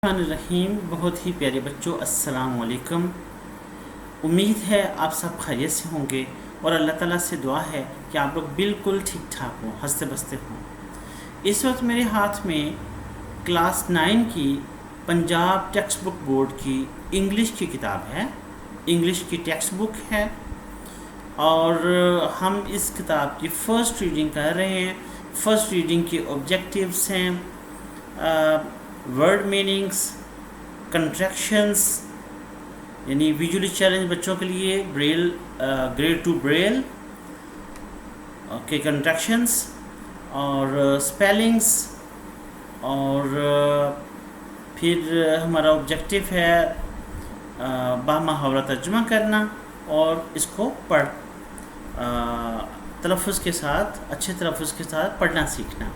रहीम। बहुत ही प्यारे बच्चों, अस्सलाम वालेकुम। उम्मीद है आप सब खैरियत से होंगे और अल्लाह ताला से दुआ है कि आप लोग बिल्कुल ठीक ठाक हों, हंसते बसते हों। इस वक्त मेरे हाथ में क्लास 9 की पंजाब टेक्स्ट बुक बोर्ड की इंग्लिश की किताब है, इंग्लिश की टेक्स्ट बुक है और हम इस किताब की फ़र्स्ट रीडिंग कर रहे हैं। फ़र्स्ट रीडिंग के ऑब्जेक्टिव्स हैं वर्ड मीनिंग्स, कंट्रैक्शंस यानी विजुअली चैलेंज बच्चों के लिए, ब्रेल ग्रेड 2 ब्रेल के कंट्रैक्शंस और स्पेलिंग्स और फिर हमारा ऑब्जेक्टिव है बामुहावरा तर्जुमा करना और इसको तलफ़्फ़ुज़ के साथ, अच्छे तलफ़्फ़ुज़ के साथ पढ़ना सीखना।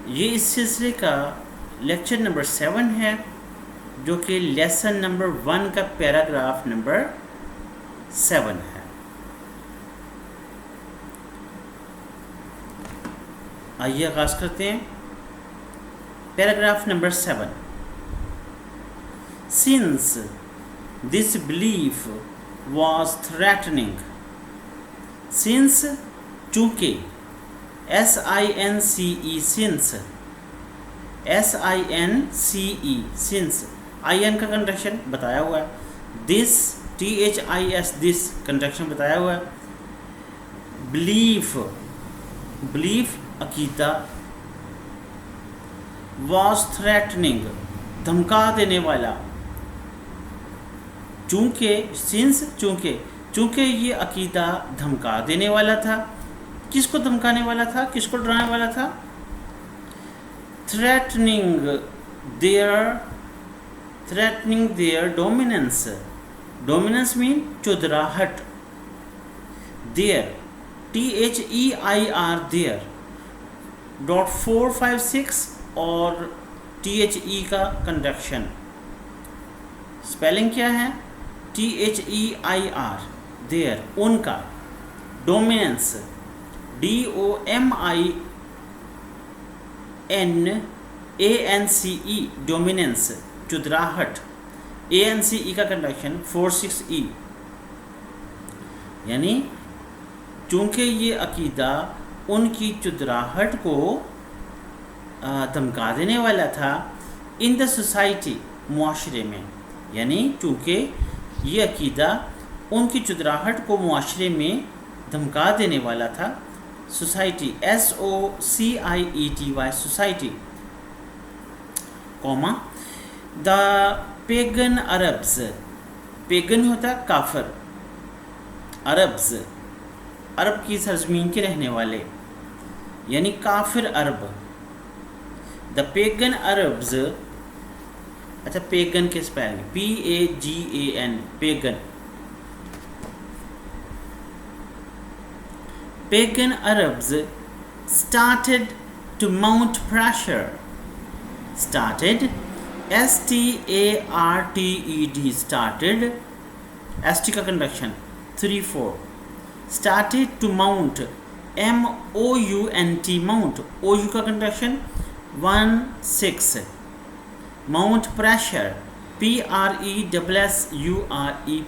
ये इस सिलसिले का लेक्चर नंबर 7 है, जो कि लेसन नंबर 1 का पैराग्राफ नंबर 7 है। आइए आगाज़ करते हैं। Paragraph number 7। Since this belief was threatening. Since चूँकि, SINCE since, SINCE since, IN का कंट्रैक्शन बताया हुआ है, दिस THIS दिस कंट्रैक्शन बताया हुआ है, बिलीफ बिलीफ अकीदा, वॉज थ्रेटनिंग धमका देने वाला, चूँकि सिंस चूँकि ये अकीदा धमका देने वाला था। किसको धमकाने वाला था, किसको डराने वाला था? Threatening their dominance. Dominance mean चुदराहट। देयर THEIR देयर .456 और THE का कंट्रैक्शन। स्पेलिंग क्या है? THEIR देयर उनका, डोमिनेंस DOMINANCE डोमिनेंस चुदराहट। ANCE का कंट्रैक्शन 46E, यानी चूँकि ये अकीदा उनकी चुदराहट को धमका देने वाला था। इन द सोसाइटी मुआशरे में, यानी चूँकि ये अकीदा उनकी चुदराहट को मुआशरे में धमका देने वाला था। Society SOCIETY society, comma the pagan Arabs. Pagan होता काफिर, अरब्स अरब की सरजमीन के रहने वाले, यानी काफिर अरब। द पेगन अरब्स, अच्छा पेगन के spelling PAGAN pagan. Pagan Arabs started to mount pressure. Started, STARTED started, ST का contraction 3-4। Started to mount, MOUNT mount, OU का contraction 1-6। Mount pressure, PRESSURE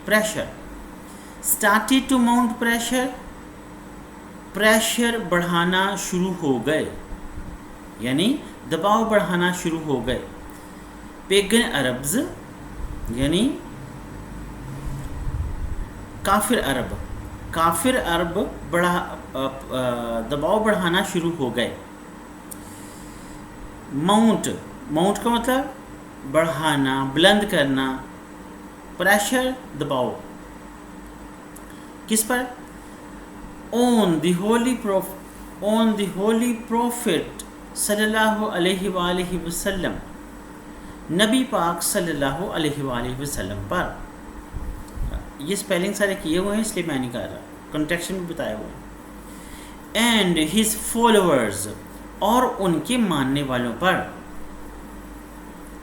pressure। Started to mount pressure, pressure बढ़ाना शुरू हो गए, यानी दबाव बढ़ाना शुरू हो गए। पेगन अरब्स यानी काफिर अरब, काफिर अरब दबाव बढ़ाना शुरू हो गए। माउंट, माउंट का मतलब बढ़ाना, बुलंद करना। प्रेशर दबाव, किस पर? on the holy prophet सल्लल्लाहु अलैहि वसल्लम, नबी पाक सल्लल्लाहु अलैहि वसल्लम पर। ये स्पेलिंग सारे किए हुए हैं, इसलिए मैं नहीं कर रहा, कंट्रैक्शन भी बताया हुआ है। एंड हिज फॉलोअर्स, और उनके मानने वालों पर।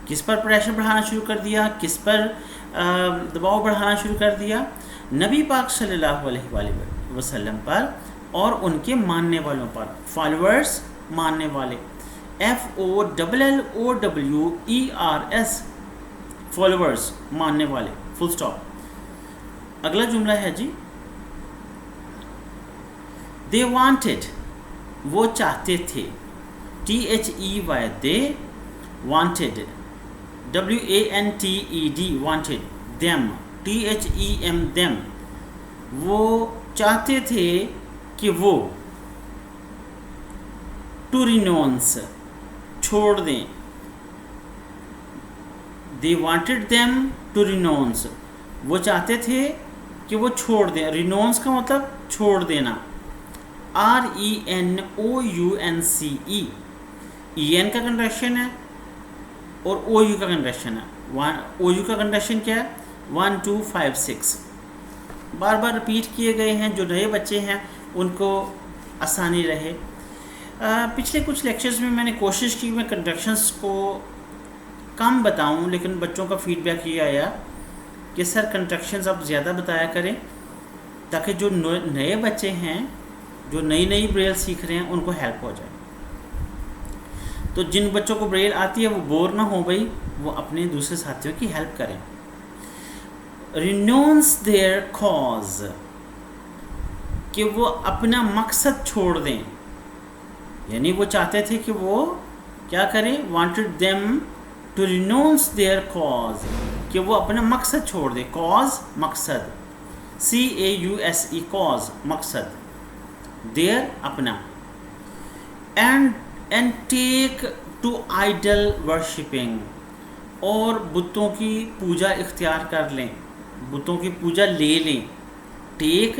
किस पर प्रेशर बढ़ाना शुरू कर दिया, किस पर दबाव बढ़ाना शुरू कर दिया? नबी पाक सल्लल्लाहु अलैहि वसल्लम पर और उनके मानने वालों पर। फॉलोअर्स मानने वाले। FOLLOWERS, फॉलोअर्स, मानने वाले, फुल स्टॉप। अगला जुमला है जी, दे वांटेड, वो चाहते थे, THEY, they wanted, WANTED, wanted, them, THEM, them, वो चाहते थे कि वो टू रिनोन्स, छोड़ दें, दे वांटेड देम टू रिनोन्स, वो चाहते थे कि वो छोड़ दें, रिनोन्स का मतलब छोड़ देना, RENOUNCE, EN का कंट्रैक्शन है और OU का कंट्रैक्शन है। OU का कंट्रैक्शन क्या है, 1 2 5 6, बार बार रिपीट किए गए हैं, जो नए बच्चे हैं उनको आसानी रहे। पिछले कुछ लेक्चर्स में मैंने कोशिश की मैं कंट्रैक्शंस को कम बताऊं, लेकिन बच्चों का फीडबैक ये आया कि सर कंट्रैक्शंस आप ज़्यादा बताया करें, ताकि जो नए बच्चे हैं, जो नई नई ब्रेल सीख रहे हैं, उनको हेल्प हो जाए। तो जिन बच्चों को ब्रेल आती है वो बोर ना हो भाई, वो अपने दूसरे साथियों की हेल्प करें। रिनोन्स देयर कॉज, कि वो अपना मकसद छोड़ दें, यानी वो चाहते थे कि वो क्या करें, wanted them to renounce their cause, कि वो अपना मकसद छोड़ दें, कॉज मकसद, CAUSE, कॉज मकसद, देयर अपना, and take to idol worshipping, और बुतों की पूजा इख्तियार कर लें, बुतों की पूजा ले लें। टेक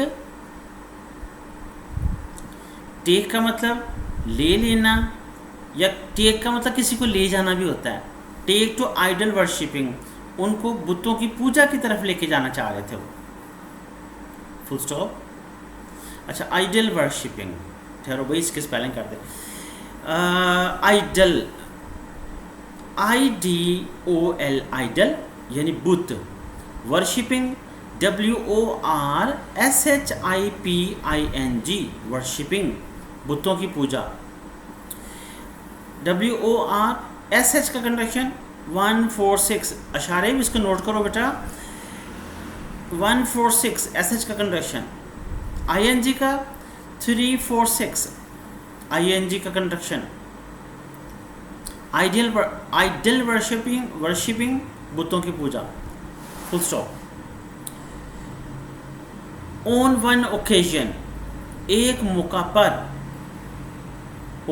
का मतलब ले लेना, या टेक का मतलब किसी को ले जाना भी होता है। टेक टू आइडल वर्शिपिंग, उनको बुतों की पूजा की तरफ लेके जाना चाह रहे थे वो, फुल स्टॉप। अच्छा, आइडल वर्शिपिंग, ठहरो भाई इसकी स्पेलिंग कर दे। आइडल, IDOL, आइडल यानी बुत, वर्शिपिंग, WORSHIPING, वर्शिपिंग, बुतों की पूजा। WORSH का कंट्रैक्शन 146, अशारे भी इसको नोट करो बेटा, 146 SH का कंट्रैक्शन। ING का 346, ING का कंट्रैक्शन। आइडल वर्शिपिंग, बुतों की पूजा, full stop. On one occasion, एक मौका पर,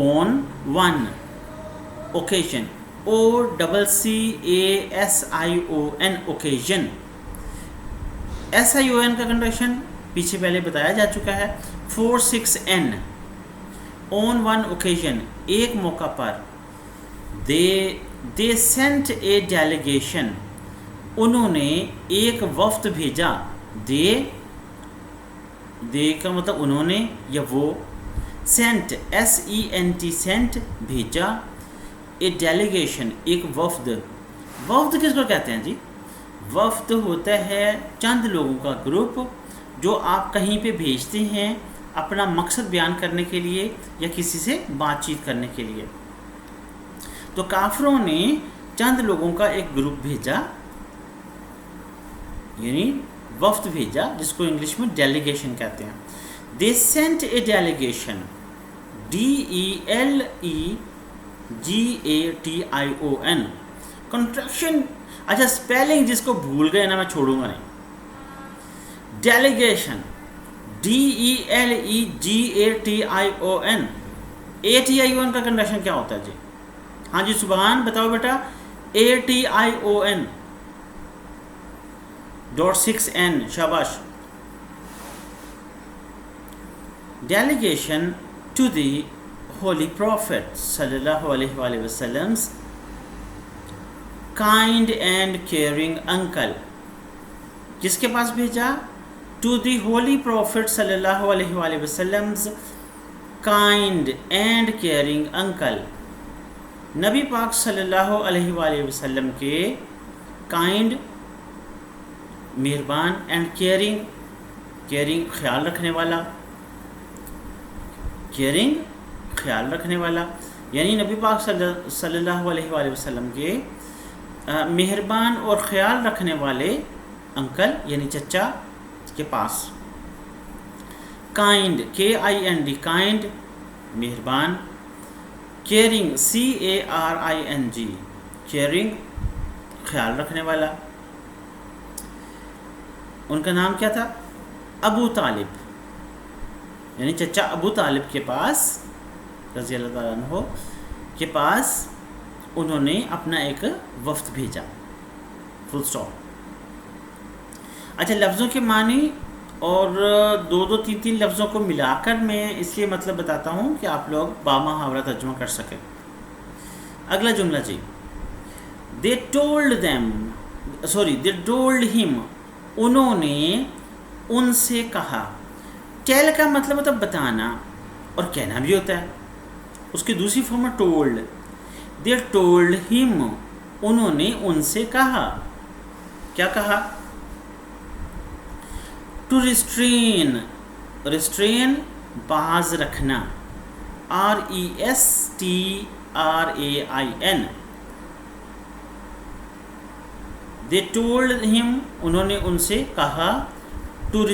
on one occasion, OCCASION, occasion. SION का कंट्रैक्शन पीछे पहले बताया जा चुका है, 46N, ऑन वन ओकेजन, एक मौका पर। दे सेंट ए डेलीगेशन, उन्होंने एक वफ्द भेजा। दे का मतलब उन्होंने या वो, सेंट SENT, सेंट भेजा, ए डेलीगेशन, एक वफ्द। वफ्द किसको कहते हैं जी? वफ्द होता है चंद लोगों का ग्रुप जो आप कहीं पे भेजते हैं अपना मकसद बयान करने के लिए या किसी से बातचीत करने के लिए। तो काफिरों ने चंद लोगों का एक ग्रुप भेजा, यानी वफ्द भेजा, जिसको इंग्लिश में डेलीगेशन कहते हैं। They sent a delegation, DELEGATION, contraction. अच्छा, स्पेलिंग जिसको भूल गए ना, मैं छोड़ूंगा नहीं। डेलीगेशन, DELEGATION, ATION का कंट्रैक्शन क्या होता है जी? हाँ जी, सुबहान बताओ बेटा। ATION, .6N, शाबाश। Delegation to the holy prophet सल्लल्लाहु अलैहि वसल्लम, काइंड एंड केयरिंग अंकल, किसके पास भेजा? टू द होली प्रॉफिट सल्लल्लाहु अलैहि वसल्लम, काइंड एंड केयरिंग अंकल, नबी पाक सल्लल्लाहु अलैहि वसल्लम के काइंड, मेहरबान, एंड केयरिंग, ख्याल रखने वाला, यानी नबी पाक सल्लल्लाहु अलैहि वसल्लम के मेहरबान और ख़्याल रखने वाले अंकल यानी चचा के पास। काइंड KIND काइंड मेहरबान। केयरिंग CARING केयरिंग ख्याल रखने वाला। उनका नाम क्या था? अबू तालिब, यानी चचा अबू तालिब के पास रज़ी अल्लाह ताला अन्हु के पास उन्होंने अपना एक वफ्द भेजा। Full stop. अच्छा, लफ्ज़ों के मानी और दो तीन तीन लफ्ज़ों को मिलाकर मैं इसलिए मतलब बताता हूँ कि आप लोग बामुहावरा तर्जुमा कर सकें। अगला जुमला जी, दे टोल्ड हिम उन्होंने उनसे कहा। टेल का मतलब होता है बताना और कहना भी होता है, उसकी दूसरी फॉर्म है टोल्ड। दे टोल्ड हिम उन्होंने उनसे कहा। क्या कहा? टू रिस्ट्रेन बाज रखना, RESTRAIN। दे टोल्ड हिम उन्होंने उनसे कहा to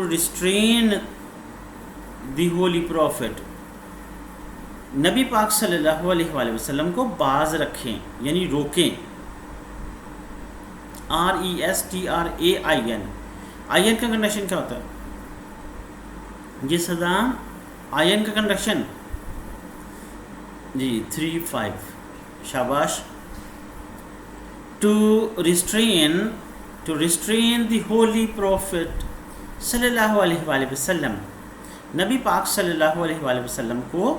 restrain the holy prophet, नबी पाक सल्लल्लाहु अलैहि वसल्लम को बाज रखें यानी रोकें, RESTRAIN। आयन का कंडक्शन क्या होता है? जी सदाम, आयन का कंडक्शन जी 3-5, शाबाश। To restrain the holy prophet सल्लल्लाहु अलैहि वसल्लम, नबी पाक सल्लल्लाहु अलैहि वसल्लम को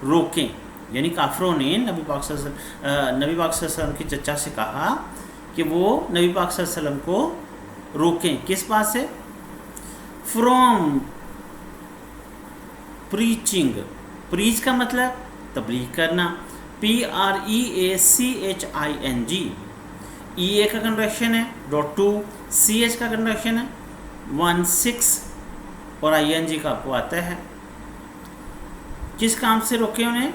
रोकें, यानी काफिरों ने नबी पाक सल्लल्लाहु अलैहि वसल्लम की चचा से कहा कि वो नबी पाक सल्लल्लाहु अलैहि वसल्लम को रोकें। किस बात से? फ्रॉम प्रीचिंग, प्रीच का मतलब तबलीग करना, PREACHING। EA का कंडक्शन है .2, CH का कंडक्शन है 1-6 और ING का आपको आता है। किस काम से रोके उन्हें?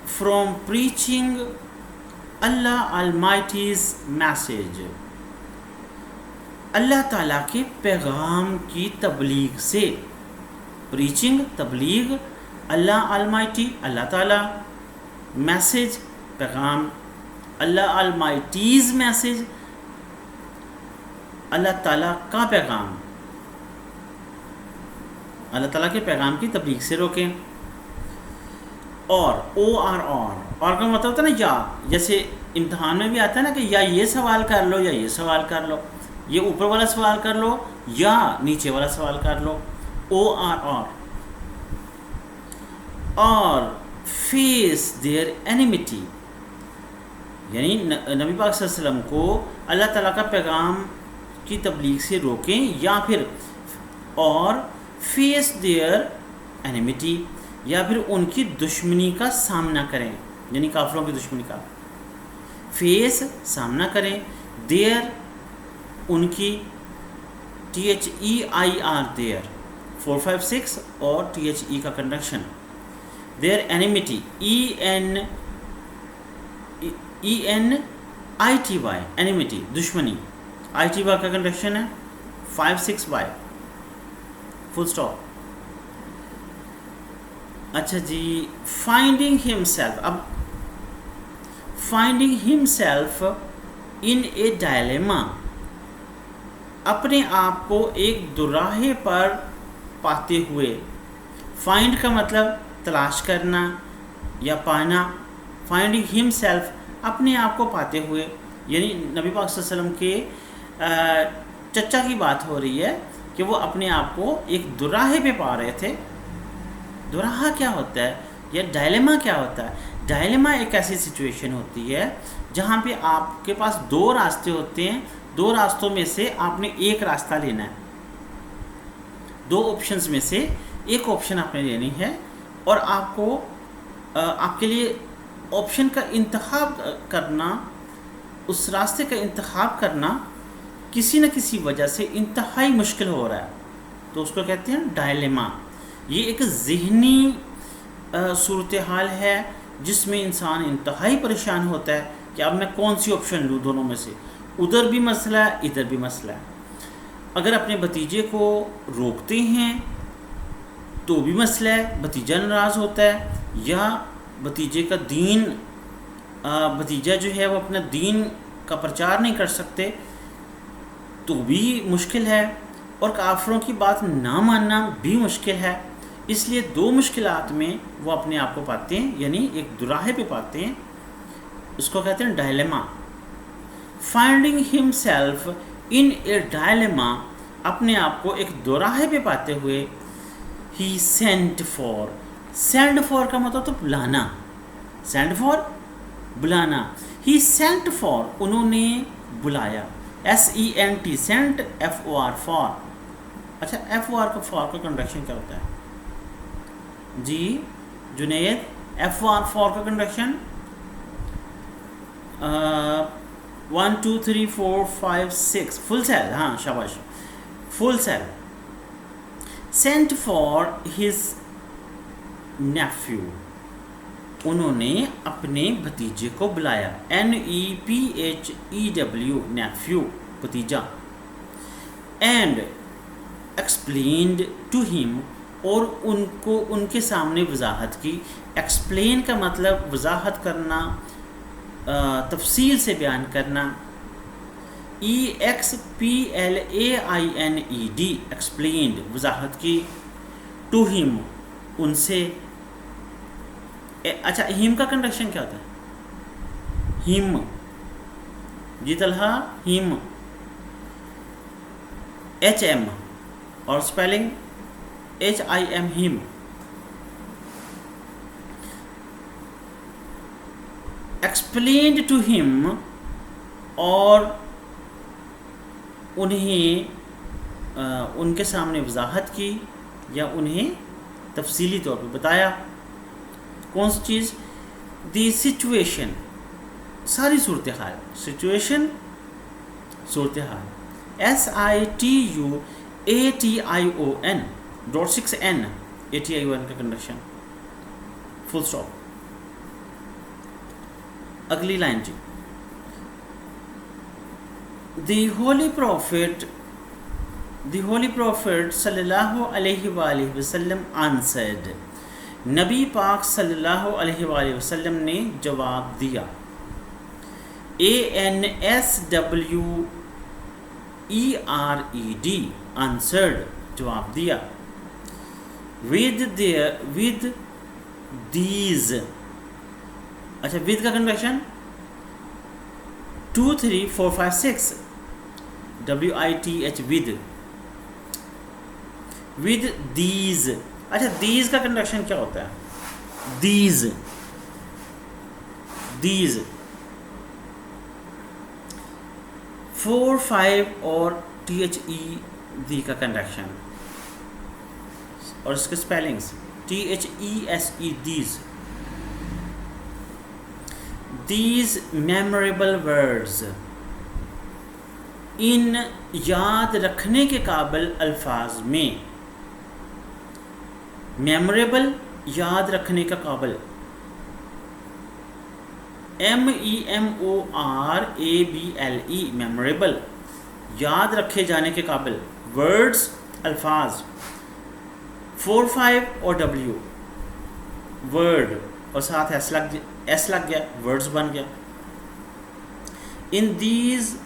फ्रॉम प्रीचिंग अल्लाह अलमाइटीज मैसेज, अल्लाह ताला के पैगाम की तबलीग से। प्रीचिंग तबलीग, अल्लाह अलमाइटी अल्लाह ताला, मैसेज पैगाम, अल्लाह अलमाइटीज मैसेज अल्लाह ताला का पैगाम, अल्लाह ताला के पैगाम की तबलीग से रोकें। और और का मतलब होता है ना या, जैसे इम्तहान में भी आता है ना कि या ये सवाल कर लो या ये सवाल कर लो, ये ऊपर वाला सवाल कर लो या नीचे वाला सवाल कर लो। और फेस देयर एनिमिटी, यानी नबी पाक सल्लल्लाहु अलैहि वसल्लम को अल्लाह ताला का पैगाम की तबलीग से रोकें, या फिर और फेस देयर एनिमिटी, या फिर उनकी दुश्मनी का सामना करें, यानी काफिरों की दुश्मनी का। फेस सामना करें, देयर उनकी, THEIR देयर 4-5-6 और THE का conduction. Their enmity ENITY enmity दुश्मनी, ITY का कंडक्शन है 5-6Y, फुल स्टॉप। अच्छा जी, finding himself in a dilemma, अपने आप को एक दुराहे पर पाते हुए। फाइंड का मतलब तलाश करना या पाना, फाइंडिंग हिमसेल्फ अपने आप को पाते हुए, यानी नबी पाक सल्लल्लाहु अलैहि वसल्लम के चचा की बात हो रही है कि वो अपने आप को एक दुराहे पे पा रहे थे। दुराहा क्या होता है या डायलेमा क्या होता है? डायलेमा एक ऐसी सिचुएशन होती है जहाँ पे आपके पास दो रास्ते होते हैं, दो रास्तों में से आपने एक रास्ता लेना है, दो ऑप्शंस में से एक ऑप्शन आपने लेनी है, और आपको आपके लिए ऑप्शन का इंतखाब करना, उस रास्ते का इंतखाब करना किसी न किसी वजह से इंतहाई मुश्किल हो रहा है, तो उसको कहते हैं डायलेमा। ये एक ज़हनी सूरत हाल है जिसमें इंसान इंतहाई परेशान होता है कि अब मैं कौन सी ऑप्शन लूँ दोनों में से। उधर भी मसला है, इधर भी मसला है। अगर अपने भतीजे को रोकते हैं तो भी मसला है, भतीजा नाराज़ होता है, या भतीजे का दीन भतीजा जो है वो अपना दीन का प्रचार नहीं कर सकते तो भी मुश्किल है, और काफिरों की बात ना मानना भी मुश्किल है। इसलिए दो मुश्किलात में वो अपने आप को पाते हैं, यानी एक दुराहे पे पाते हैं। उसको कहते हैं dilemma. Finding himself in a dilemma, अपने आप को एक दुराहे पे पाते हुए, ही सेंट फॉर। सेंड फॉर का मतलब तो बुलाना, सेंड फॉर बुलाना। ही सेंट फॉर, उन्होंने बुलाया। SENT sent, FOR for. अच्छा, FOR का फॉर का कंडक्शन क्या होता है जी जुनैद? FOR फॉर का कंडक्शन 1 2 3 4 5 6 फुल सेल। हाँ शाबाश, फुल सेल। सेंट फॉर हिज नेफ्यू, उन्होंने अपने भतीजे को बुलाया। NEPHEW नेफ्यू, भतीजा। एंड एक्सप्लेन्ड टू हिम, और उनको उनके सामने वजाहत की। एक्सप्लेन का मतलब वजाहत करना, तफसील से बयान करना। EXPLAINED एक्सप्लेन्ड, वजाहत की। टू हिम, उनसे। अच्छा, हिम का कंडक्शन क्या होता है? हिम जी तलहा, हिम HM, और spelling HIM, him. Explained to him, और उन्हें उनके सामने वजाहत की या उन्हें तफसीली तौर पर बताया। कौन सी चीज़? दी सिचुएशन, सारी सूरत हाल। सिचुएशन, सूरत हाल। SITUATION.6N, ATION का कंडक्शन, फुल स्टॉप। अगली लाइन जी। The Holy Prophet सल्लल्लाहु अलैहि वसल्लम answered, नबी पाक सल्लल्लाहु अलैहि वसल्लम ने जवाब दिया। ANSWERED, answered, जवाब दिया। with these, अच्छा, with का कंडक्शन 2 3 4 5 6, WITH, with these। अच्छा, these का कंडक्शन क्या होता है? these 4 5 और THE का कंडक्शन, और इसके spellings THESE, these memorable words, इन याद रखने के काबिल अल्फाज में। मेमोरेबल, याद रखने का काबिल। MEMORABLE, मेमोरेबल, याद रखे जाने के काबिल। वर्ड्स, अल्फाज। 4 5 और W, वर्ड, और साथ S लग गया, वर्ड्स बन गया। इन दीज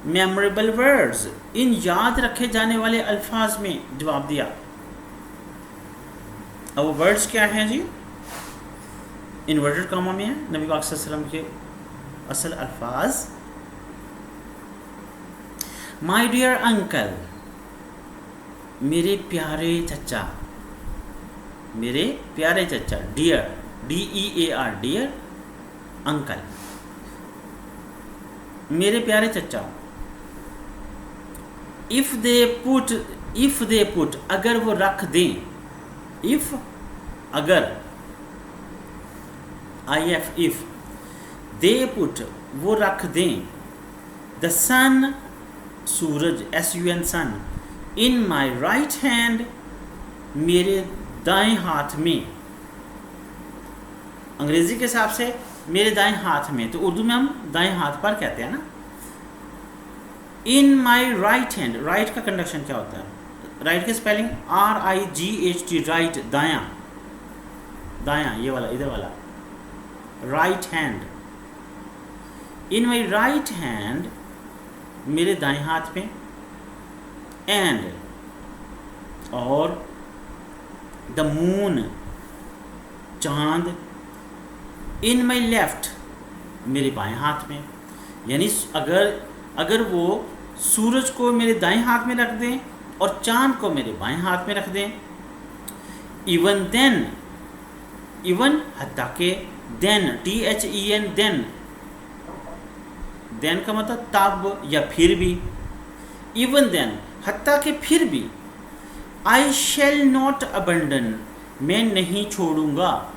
मेमोरेबल वर्ड्स, इन याद रखे जाने वाले अल्फाज में जवाब दिया। अब वो वर्ड्स क्या हैं जी? इन्वर्टेड कॉमा में है नबी पाक सल्लल्लाहु अलैहि वसल्लम के असल अल्फाज। माय डियर अंकल, मेरे प्यारे चचा, मेरे प्यारे चचा। डियर, DEAR, डियर, अंकल, मेरे प्यारे चचा। इफ़ दे पुट, अगर वो रख दें। इफ़, अगर, IF, इफ़। दे पुट, वो रख दें। द सन, सूरज, SUN, sun. In my right hand, मेरे दाएं हाथ में। अंग्रेज़ी के हिसाब से मेरे दाएं हाथ में, तो उर्दू में हम दाएं हाथ पर कहते हैं ना। इन माई राइट हैंड, राइट का कंडक्शन क्या होता है? राइट की स्पेलिंग RIGHT, राइट, दायां, दायां ये वाला, इधर वाला, right hand. In my right hand, मेरे दाएं हाथ में, एंड, और द मून, चांद, इन माई लेफ्ट, मेरे बाएं हाथ में। यानी अगर वो सूरज को मेरे दाएं हाथ में रख दें और चांद को मेरे बाएं हाथ में रख दें, इवन देन, इवन हत्ता के, देन, THEN, देन, देन का मतलब तब या फिर भी, इवन देन, हत्ता के फिर भी, आई शैल नॉट अबंडन, मैं नहीं छोड़ूंगा।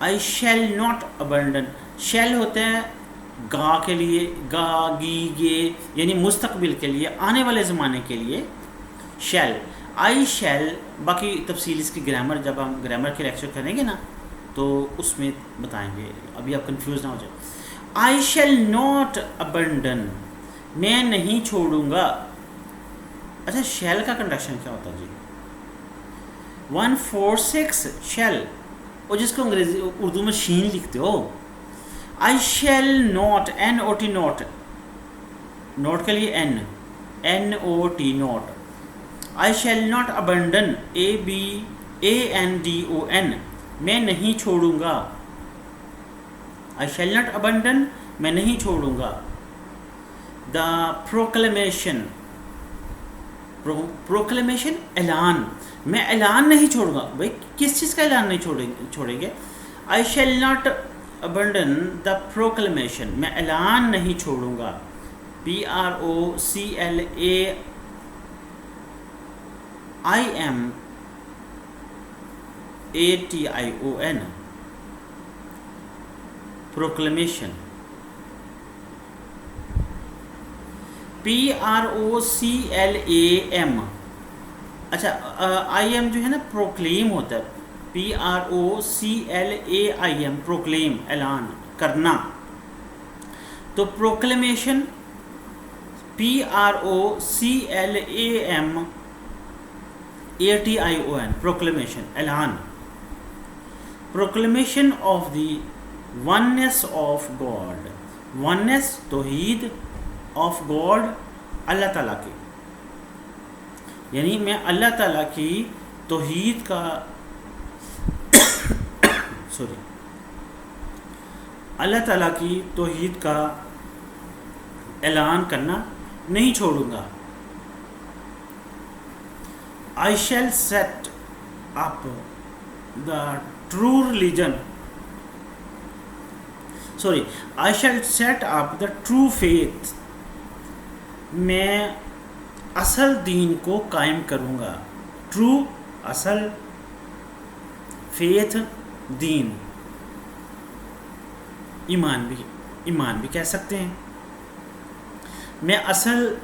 आई शैल नॉट अबंडन, शैल होते हैं गा के लिए, गा, गी, गे, यानी मुस्तकबिल के लिए, आने वाले ज़माने के लिए शैल। आई शैल, बाकी तफसील इसकी ग्रामर जब हम ग्रामर के लेक्चर करेंगे ना तो उसमें बताएंगे, अभी आप कंफ्यूज ना हो जाए। आई शैल नॉट अबंडन, मैं नहीं छोड़ूंगा। अच्छा, शैल का कंडक्शन क्या होता है जी? 146 शैल, और जिसको अंग्रेजी उर्दू में शीन लिखते हो। I shall not, NOT, not, not के लिए NOT, not. I shall not abandon, ABANDON, मैं नहीं छोड़ूंगा। आई शैल नॉट अबंडन, मैं नहीं छोड़ूंगा। द प्रोक्लेमेशन, प्रोक्लेमेशन ऐलान, मैं ऐलान नहीं छोड़ूंगा। भाई किस चीज़ का ऐलान नहीं छोड़ेंगे? I shall not abandon the proclamation, मैं ऐलान नहीं छोड़ूंगा। PROCLAIM proclamation. PROCLAM, अच्छा, IM जो है ना प्रोक्लेम होता है, PROCLAIM, प्रोक्लेम, ऐलान करना। तो प्रोक्लेमेशन, PROCLAMATION, प्रोक्लेमेशन, ऐलान। Proclamation of the oneness of God, oneness तौहीद, ऑफ गॉड अल्लाह ताला की, यानी मैं अल्लाह ताला की तौहीद का सॉरी, अल्लाह ताला की तौहीद का ऐलान करना नहीं छोड़ूंगा। I shall set up the true religion, sorry, I shall set up the true faith, मैं असल दीन को कायम करूँगा। ट्रू, असल, फेथ, दीन, ईमान भी कह सकते हैं। मैं असल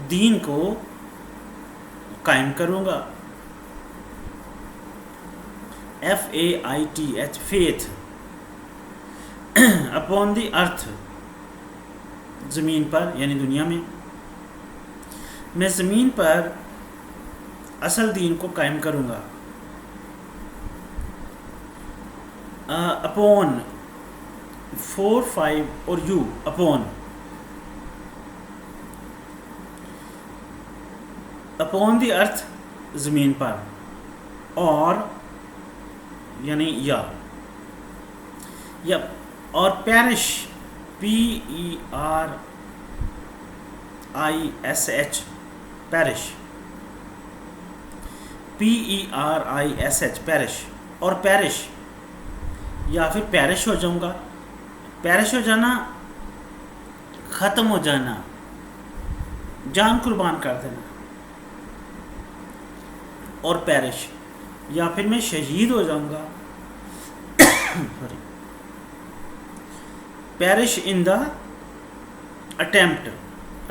दीन को कायम करूँगा। FAITH, faith, upon the earth, ज़मीन पर यानी दुनिया में, मैं ज़मीन पर असल दीन को कायम करूँगा। अपॉन 4, 5 और यू, अपॉन द अर्थ, ज़मीन पर, और यानी या और perish, PERISH, perish, PERISH, perish, और पेरिश या फिर पेरिश हो जाऊंगा। पेरिश हो जाना, ख़त्म हो जाना, जान कुर्बान कर देना। और पेरिश या फिर मैं शहीद हो जाऊंगा। Sorry, perish in the attempt,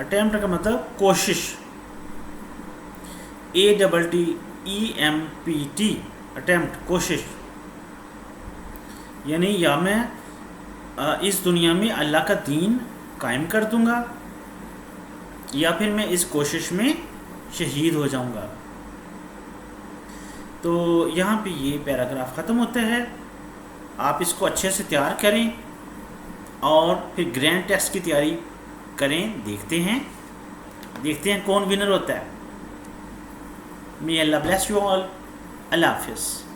attempt का मतलब कोशिश, ATTEMPT, अटेम्प्ट, कोशिश। यानी या मैं इस दुनिया में अल्लाह का दीन कायम कर दूंगा या फिर मैं इस कोशिश में शहीद हो जाऊंगा। तो यहाँ पे ये पैराग्राफ ख़त्म होता है। आप इसको अच्छे से तैयार करें और फिर ग्रैंड टेस्ट की तैयारी करें। देखते हैं कौन विनर होता है। मे अल्लाह ब्लेस यू ऑल। अल्लाह हाफिज़।